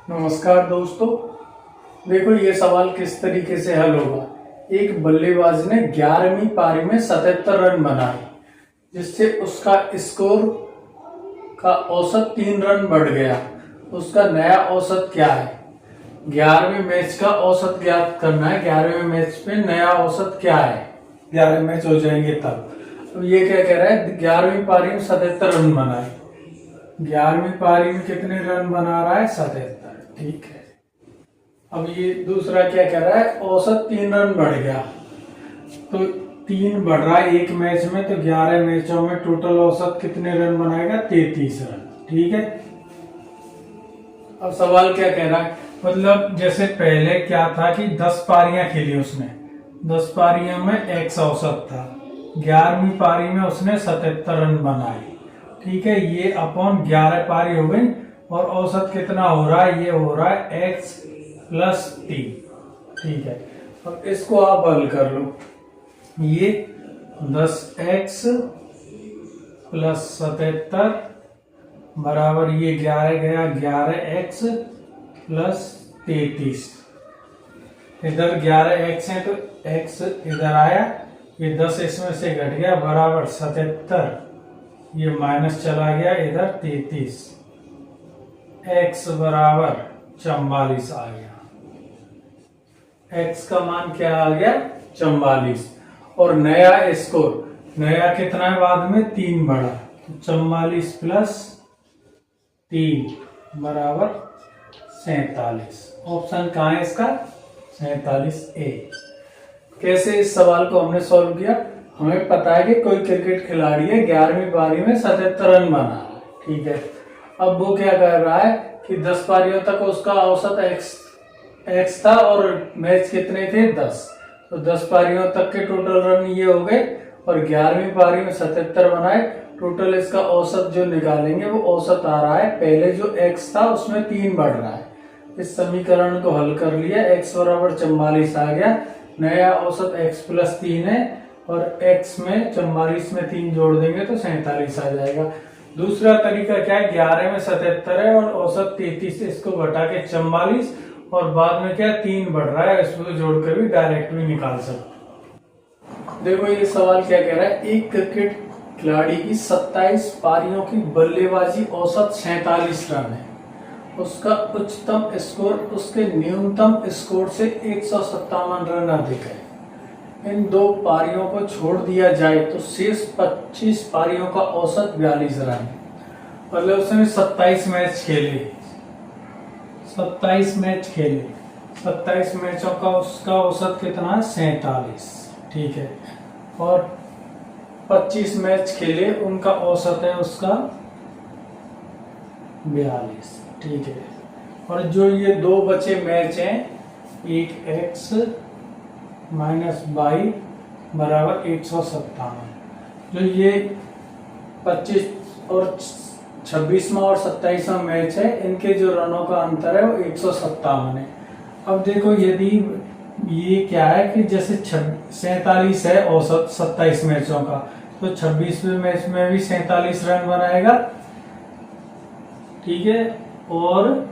नमस्कार दोस्तों। देखो ये सवाल किस तरीके से हल होगा। एक बल्लेबाज ने 11वीं पारी में 77 रन बनाए, जिससे उसका स्कोर का औसत 3 रन बढ़ गया। उसका नया औसत क्या है? 11वें मैच का औसत ज्ञात करना है। 11वें मैच पे नया औसत क्या है? 11 मैच हो जाएंगे तब। तो ये क्या कह रहा है? 11वीं पारी में 77 रन बनाए। 11वीं पारी में कितने रन बना रहा है? 77। ठीक है। अब ये दूसरा क्या कह रहा है? औसत 3 रन बढ़ गया। तो 3 बढ़ रहा है एक मैच में, तो 11 मैचों में टोटल औसत कितने रन बनाएगा? 33 रन। ठीक है। अब सवाल क्या कह रहा है? मतलब जैसे पहले क्या था कि 10 पारियां खेली उसने, 10 पारियों में x औसत था। 11वीं पारी में उसने 77 रन बनाए। ठीक है। ये अपॉन 11 पारी हो गई और औसत कितना हो रहा है? ये हो रहा है x प्लस 3। ठीक है। अब इसको आप हल कर लो। ये 10x प्लस 77 बराबर ये 11 गया 11x प्लस 33। इधर 11x है तो x इधर आया, ये 10 इसमें से घट गया बराबर 77, ये माइनस चला गया इधर 33, x बराबर 44 आ गया। x का मान क्या आ गया? 44। और नया स्कोर, नया कितना है? बाद में 3 बढ़ा, तो 44 प्लस 3 बराबर 47। ऑप्शन कहाँ है इसका? 47A। कैसे इस सवाल को हमने सॉल्व किया? हमें पता है कि कोई क्रिकेट खिलाड़ी है 11वीं पारी में 77 रन बना रहा है। ठीक है। अब वो क्या कर रहा है कि 10 पारियों तक उसका औसत x था और मैच कितने थे? 10। तो 10 पारियों तक के टोटल रन ये हो गए और 11वीं पारी में 77 बनाए। टोटल इसका औसत जो निकालेंगे वो औसत आ रहा है, पहले जो x था उसमें 3 बढ़ रहा है। इस समीकरण को हल कर लिया, x बराबर 44 आ गया। नया औसत x प्लस 3 है और x में 44 में 3 जोड़ देंगे तो 47 आ जाएगा। दूसरा तरीका क्या है? 11 में 77 है और औसत 33, इसको घटा के 44 और बाद में क्या 3 बढ़ रहा है, इसको जोड़कर भी डायरेक्ट भी निकाल सकते। देखो ये सवाल क्या कह रहा है? एक क्रिकेट खिलाड़ी की 27 पारियों की बल्लेबाजी औसत 47 रन है। उसका उच्चतम स्कोर उसके न्यूनतम स्कोर से 157 रन अधिक है। इन 2 पारियों को छोड़ दिया जाए तो शेष 25 पारियों का औसत 42 रन। मतलब उसने 27 मैच खेले, 27 मैच खेले, 27 मैचों का उसका औसत कितना है? 47। ठीक है। और 25 मैच खेले, उनका औसत है उसका 42। ठीक है। और जो ये 2 बचे मैच हैं, एक x माइनस 22 बराबर 157। जो ये 25 और 26वां और 27वां मैच है, इनके जो रनों का अंतर है वो 157 है। अब देखो यदि ये क्या है कि जैसे 47 है औसत 27 मैचों का, तो 26वें मैच में भी 47 रन बनाएगा। ठीक है। और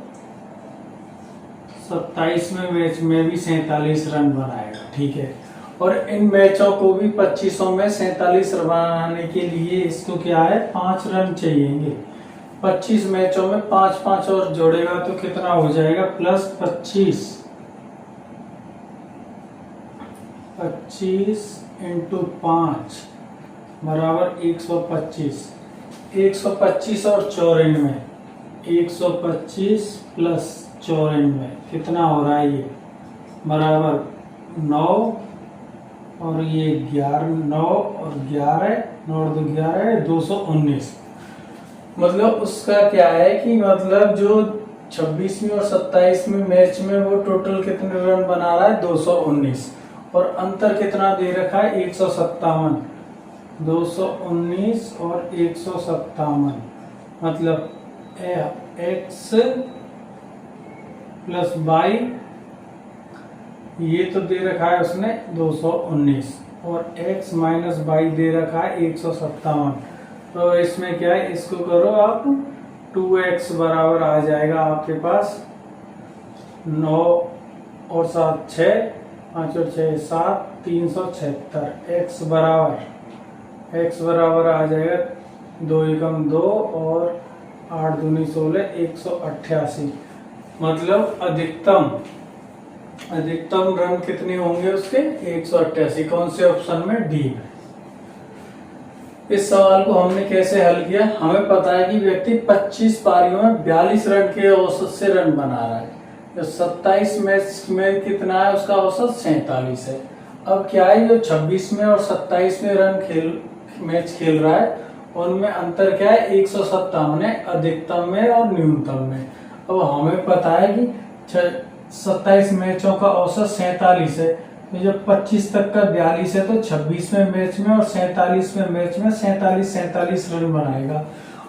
27वें मैच में भी 47 रन बनाएगा। ठीक है। और इन मैचों को भी 25 में 47 रन बनाने के लिए इसको क्या है? 5 रन चाहिए। 25 मैचों में 5-5 और जोड़ेगा तो कितना हो जाएगा? प्लस 25 इंटू 5 बराबर 125। 125 और 94, 125 प्लस 94 कितना हो रहा है? ये बराबर 9 और ये 11, 9 और 11, 9 और 2 11, 219। मतलब उसका क्या है कि मतलब जो 26वीं और 27वीं मैच में वो टोटल कितने रन बना रहा है? 219। और अंतर कितना दे रखा है? 157। 219 और 157 मतलब x प्लस 22, ये तो दे रखा है उसने 219 और x माइनस 22 दे रखा है 157। तो इसमें क्या है? इसको करो आप, 2x बराबर आ जाएगा आपके पास 9 और 7 6, 5 और 6 7, 376। x बराबर आ जाएगा 2 एकम 2 और 8 दूनी 16, 188। मतलब अधिकतम रन कितने होंगे उसके? 188। कौन से ऑप्शन में? डी में। इस सवाल को हमने कैसे हल किया? हमें पता है कि व्यक्ति 25 पारियों में 42 रन के औसत से रन बना रहा है। जो 27 मैच में कितना है उसका औसत? 47 है। अब क्या है, जो 26 में और 27 में मैच खेल रहा है उनमें अंतर क्या है? 157 है, अधिकतम में और न्यूनतम में। अब हमें पता है कि 27 मैचों का औसत 47 है, तो जब 25 तक का 42 है तो 26वें मैच में और 47वें मैच में 47 रन बनाएगा।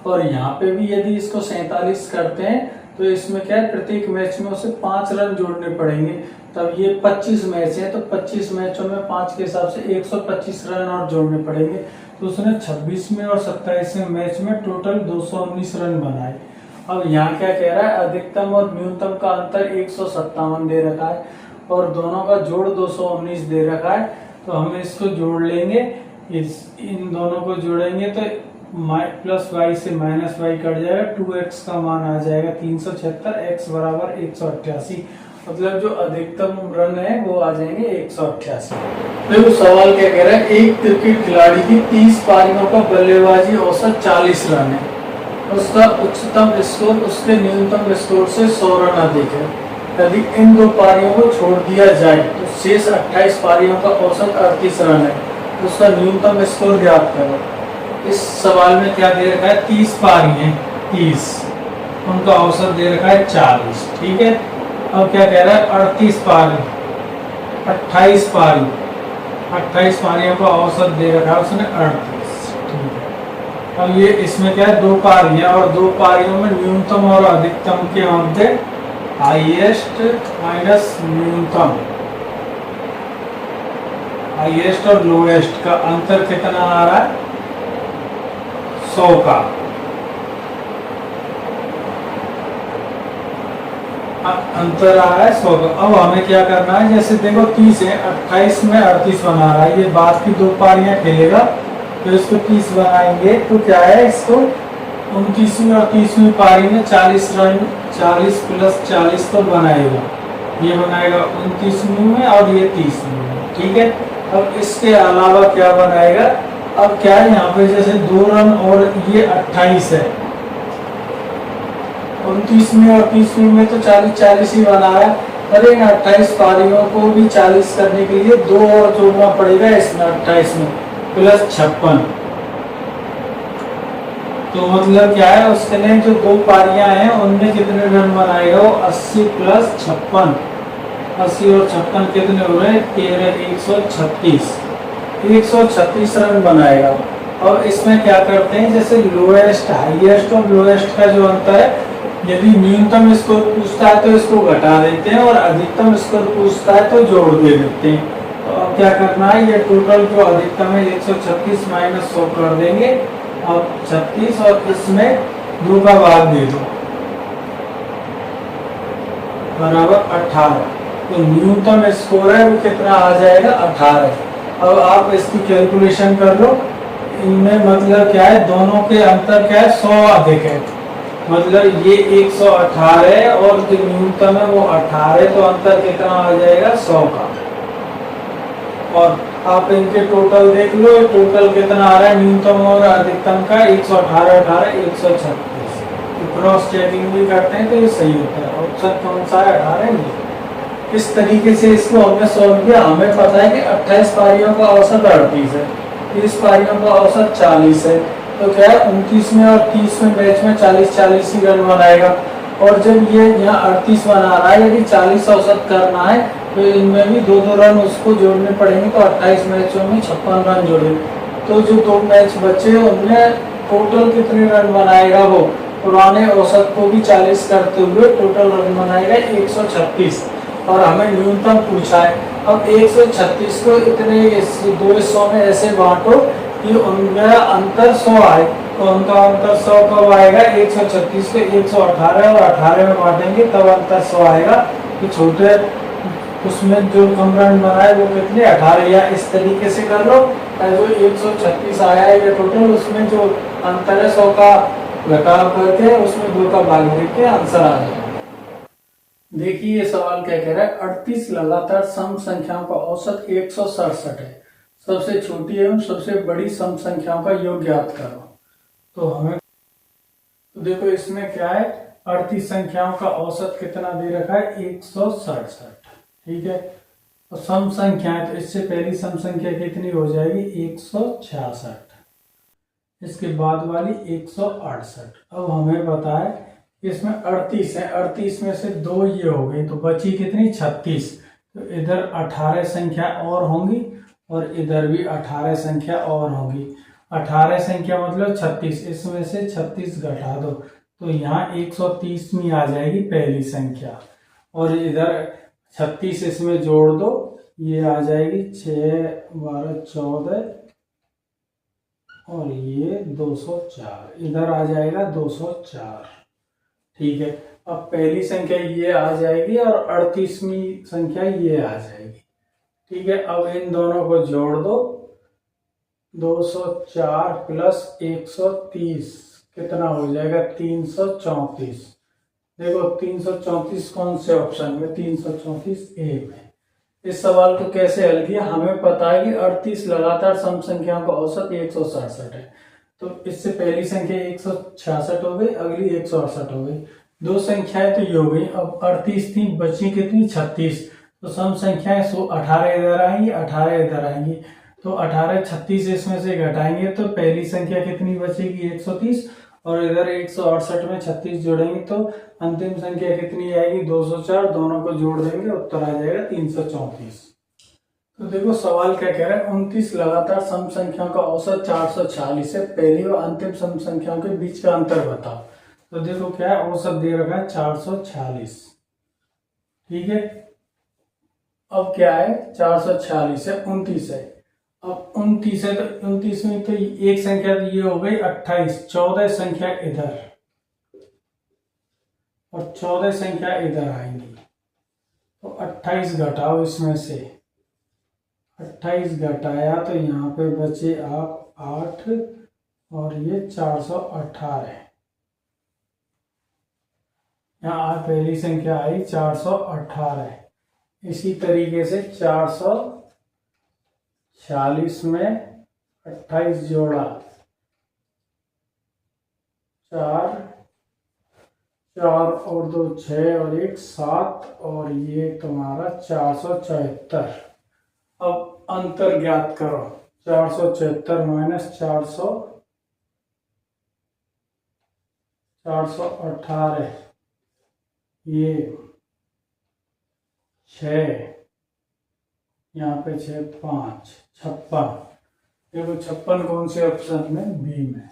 और यहाँ पे भी यदि इसको 47 करते हैं तो इसमें क्या है, प्रत्येक मैच में उसे 5 रन जोड़ने पड़ेंगे। तब ये 25 मैच है तो 25 मैचों में 5 के हिसाब से 125 रन और जोड़ने पड़ेंगे। तो उसने 26 में और 27वें मैच में टोटल 219 रन बनाए। अब यहाँ क्या कह रहा है, अधिकतम और न्यूनतम का अंतर 157 दे रखा है और दोनों का जोड़ 219 दे रखा है। तो हम इसको जोड़ लेंगे, इन दोनों को जोड़ेंगे तो प्लस वाई से माइनस वाई कट जाएगा, 2x का मान आ जाएगा 376, x बराबर 188। मतलब जो अधिकतम रन है वो आ जाएंगे 188। देखो सवाल क्या कह रहा है, एक क्रिकेट खिलाड़ी की 30 पारियों का बल्लेबाजी औसत 40 रन है, उसका उच्चतम स्कोर उसके न्यूनतम स्कोर से 100 रन अधिक है। यदि इन दो पारियों को छोड़ दिया जाए तो शेष 28 पारियों का औसत 38 रन है, उसका न्यूनतम स्कोर ज्ञात करो। इस सवाल में क्या दे रखा है, 30 पारी हैं, 30, उनका औसत दे रखा है 40। ठीक है, अब क्या कह रहा है, 38 पारी, 28 पारी, 28 पारियों का औसत दे रखा है उसने 38। ठीक है, अब ये इसमें क्या है, 2 पारी है और 2 पारियों में न्यूनतम और अधिकतम के मध्य हाईएस्ट माइनस न्यूनतम, हाईएस्ट और लोएस्ट का अंतर कितना आ रहा है, 100 का। अंतर आ रहा है 100 का। अब हमें क्या करना है, जैसे देखो 30 है, 28 में 38 बना रहा है, ये बाद की 2 पारियां खेलेगा तो इसको 30 बनाएंगे तो क्या है, इसको 29वीं और 30वीं पारी में 40 रन, 40 प्लस 40 तो बनाएगा, ये बनाएगा 29वीं में और ये 30वीं में। ठीक है, अब इसके अलावा क्या बनाएगा, अब क्या है यहाँ पे जैसे 2 रन और ये 28 है, 29वीं और 30वीं में तो 40 ही बना है। अरे इन 28 पारियों को भी 40 करने के लिए 2 और जोड़ना पड़ेगा इसमें, 28 में प्लस 56। तो मतलब क्या है, उसके लिए जो 2 पारियां हैं उनमें कितने रन बनाएगा वो, 80 प्लस 56, 80 और 56 कितने हो रहे हैं, 13, 136 रन बनाएगा। और इसमें क्या करते हैं, जैसे लोएस्ट, हाईएस्ट और लोएस्ट का जो अंतर है, यदि न्यूनतम स्कोर पूछता है तो इसको घटा देते हैं और अधिकतम स्कोर पूछता है तो जोड़ दे देते हैं। तो अब क्या करना है, ये टोटल जो अधिकतम है 136 माइनस 100 कर देंगे, अब 36 और इसमें 2 का भाग दे दो, बराबर 18। तो न्यूनतम स्कोर है वो कितना आ जाएगा, 18। अब आप इसकी कैलकुलेशन कर लो, इनमें मतलब क्या है, दोनों के अंतर क्या है, 100 अधिक है, मतलब ये 118 है और जो न्यूनतम है वो 18 है, तो अंतर कितना आ जाएगा, 100 का। और आप इनके टोटल देख लो, टोटल कितना आ रहा है न्यूनतम और अधिकतम का, 118, 18, 136। क्रॉस चेकिंग भी करते हैं तो ये सही होता है, ऑप्शन कौन सा है, 18। इस तरीके से इसको हमने सॉल्व किया। हमें पता है कि 28 पारियों का औसत 38 है, 30 पारियों का औसत 40 है, तो क्या है 29वें और 30वें मैच में 40 ही रन बनाएगा। और जब ये यहाँ 38 बना रहा है, यदि 40 औसत करना है तो इनमें भी 2 रन उसको जोड़ने पड़ेंगे, तो 28 मैचों में 56 रन जोड़े, तो जो 2 मैच बचे उनमें टोटल कितने रन बनाएगा, वो पुराने औसत को भी 40 करते हुए टोटल रन बनाएगा 136। और हमें न्यूनतम पूछा है। अब 136 को इतने 2 हिस्सों में ऐसे बांटो कि उनका अंतर 100 आए, तो उनका अंतर 100 कब आएगा, 136 को 118 और 18 में बांटेंगे तब अंतर 100 आएगा। कि छोटे उसमें जो कम रन बनाए वो कितने 18, या इस तरीके से कर लो, जो 136 आया है ये टोटल, उसमें जो अंतर है 100 का घटाव करके उसमें 2 का भाग देके आंसर आ जाएगा। देखिए ये सवाल क्या कह रहा है, 38 लगातार सम संख्याओं का औसत 167 है, सबसे छोटी एवं सबसे बड़ी सम संख्याओं का योग ज्ञात करो। तो हमें तो देखो इसमें क्या है, 38 संख्याओं का औसत कितना दे रखा है 167, ठीक है। तो सम संख्याएं, तो इससे पहली सम संख्या कितनी हो जाएगी 166, इसके बाद वाली 168। अब हमें पता है इसमें 38 है, 38 में से 2 ये हो गई, तो बची कितनी 36। तो इधर 18 संख्या और होंगी और इधर भी 18 संख्या और होंगी। 18 संख्या मतलब 36, इसमें से 36 घटा दो तो यहाँ 130वीं आ जाएगी पहली संख्या, और इधर 36 इसमें जोड़ दो, ये आ जाएगी 6, 12, 14 और ये 204, इधर आ जाएगा 204, ठीक है। अब पहली संख्या ये आ जाएगी और 38वीं संख्या ये आ जाएगी, ठीक है। अब इन दोनों को जोड़ दो, 204 प्लस 130 कितना हो जाएगा 334। देखो 334 कौन से ऑप्शन में, 334 ए में। इस सवाल को कैसे हल किया, हमें पता है कि 38 लगातार सम संख्याओं का औसत 167 है, तो इससे पहली संख्या 166 हो गई, अगली 168 हो गई, 2 संख्याएं तो ये हो गई। अब 38 थी, बची कितनी 36, तो सम संख्याएं 18 इधर आएंगी, 18 इधर आएंगी, तो 18 36 इसमें से घटाएंगे तो पहली संख्या कितनी बचेगी 130, और इधर 168 में 36 जोड़ेंगे तो अंतिम संख्या कितनी आएगी 204, दोनों को जोड़ देंगे उत्तर आ जाएगा 334। तो देखो सवाल क्या कह रहा है, 29 लगातार सम संख्याओं का औसत 446 है, पहली और अंतिम सम संख्याओं के बीच का अंतर बताओ। तो देखो क्या है, औसत दे रखा है 446, ठीक है। अब क्या है 446 है, 29 है, अब 29 है तो 29 में तो एक संख्या तो ये हो गई 28, 14 संख्या इधर और 14 संख्या इधर आएंगी, तो 28 घटाओ इसमें से, 28 घटाया तो यहाँ पे बचे आप 8 और ये 418, यहाँ पहली संख्या आई 418। इसी तरीके से 446 में 28 जोड़ा, 4 और 2 6 और 1 7 और ये तुम्हारा 474। अब अंतर ज्ञात करो, 474 माइनस 418, ये 6, यहाँ पे 6 5 56। देखो 56 कौन से ऑप्शन में, बी में।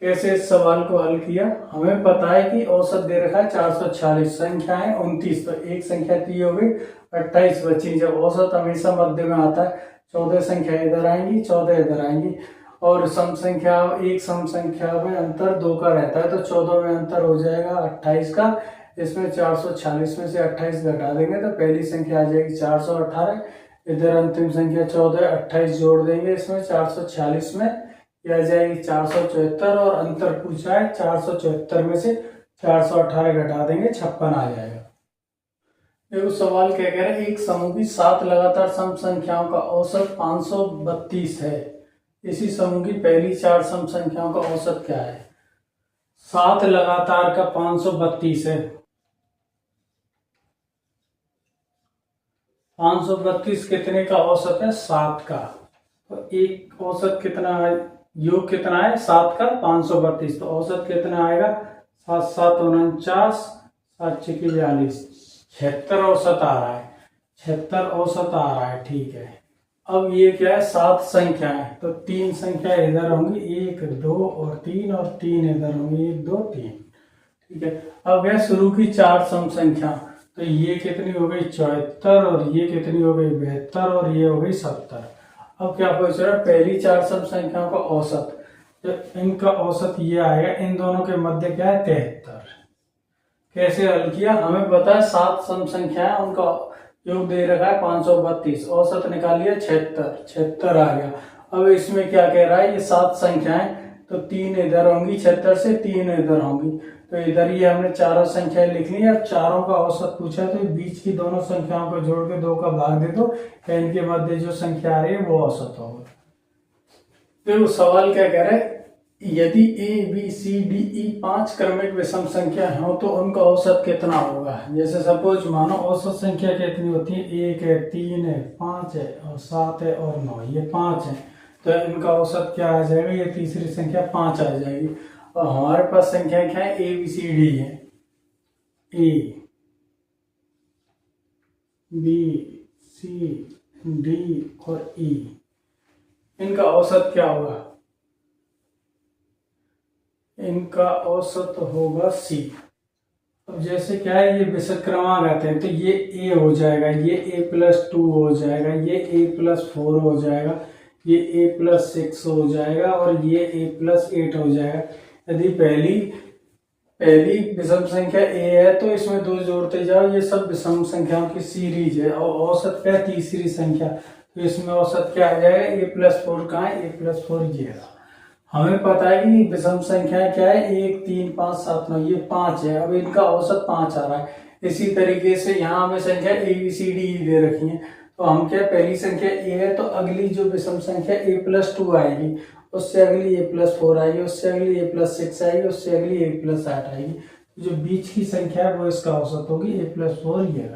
कैसे इस सवाल को हल किया, हमें पता है कि औसत दे रखा है 446, संख्या है 29, तो एक संख्या दी हो गई 28 बची। जब औसत हमेशा मध्य में आता है, 14 संख्या इधर आएंगी, 14 इधर आएंगी, और सम संख्या एक सम संख्या में अंतर 2 का रहता है, तो 14 में अंतर हो जाएगा 28 का। इसमें 446 में से 28 घटा देंगे तो पहली संख्या आ जाएगी 418, इधर अंतिम संख्या 14, 28 जोड़ देंगे इसमें 446 में, यह आ जाएगी 474, और अंतर पूछा है 474 में से 418 घटा देंगे 56 आ जाएगा। देखो सवाल क्या कह रहा है, एक समूह की 7 लगातार सम संख्याओं का औसत 532 है, इसी समूह की पहली 4 सम संख्याओं का औसत क्या है। 7 लगातार का 532 है, 532 कितने का औसत है 7 का, तो एक औसत कितना है, योग कितना है 7 का 532, तो औसत कितना आएगा 7 7 49, 7 6 42, 76 औसत आ रहा है, 76 औसत आ रहा है, ठीक है। अब ये क्या है 7 संख्या है, तो 3 संख्या इधर होंगी, 1 2 और 3, और 3 इधर होंगी, 1 2 3, ठीक है। अब है शुरू की 4 सम संख्या, तो ये कितनी हो गई 74, और ये कितनी हो गई 72, और ये हो गई 70। अब क्या पूछ रहा है, पहली 4 सम संख्याओं का औसत, जब इनका औसत ये आएगा, इन दोनों के मध्य क्या है 73, कैसे हल किया, हमें पता है 7 सम संख्याएं, उनका योग दे रखा है 532, औसत निकालिए 76 आ गया। अब इसमें क्या कह रहा है, ये 7 संख्याएं, तो 3 इधर होंगी 76 से, 3 इधर होंगी, तो इधर ये हमने चारों संख्याएं लिख ली। अब चारों का औसत पूछा, तो बीच की दोनों संख्याओं को जोड़ के 2 का भाग दे दो, या इनके मध्य जो संख्या आ रही है वो औसत होगा। फिर सवाल क्या कह रहा है, यदि A B C D E 5 क्रमिक विषम संख्या हो तो उनका औसत कितना होगा। जैसे सपोज मानो औसत संख्या कितनी होती है, 1 है, 3 है, 5 है और 7 है और 9, ये 5 है, तो इनका औसत क्या आ जाएगा, ये तीसरी संख्या 5 आ जाएगी। और हमारे पास संख्या क्या है, ए बी सी डी है, ए बी सी डी और ई, इनका औसत क्या होगा, इनका औसत होगा सी। अब जैसे क्या है, ये विषम क्रमांक आते हैं, तो ये ए हो जाएगा, ये a+2 हो जाएगा, ये a+4 हो जाएगा, ये a+6 हो जाएगा और ये a+8 हो जाएगा। यदि पहली विषम संख्या a है तो इसमें 2 जोड़ते जाओ, ये सब विषम संख्याओं की सीरीज है। और औसत क्या है, तीसरी संख्या, तो इसमें औसत क्या आ जाएगा, a+4 कहाँ है, a+4 ये रहा। हमें पता है कि विषम संख्या क्या है, 1 3 5 7 9, ये 5 है, अब इनका औसत 5 आ रहा है। इसी तरीके से यहाँ हमें संख्या ए बी सी डी दे रखी है, तो हम क्या, पहली संख्या ए है तो अगली जो विषम संख्या a+2 आएगी, उससे अगली a+4 आएगी, उससे अगली a+6 आएगी, उससे अगली a+8 आएगी। जो बीच की संख्या है वो इसका औसत होगी a+4 ये।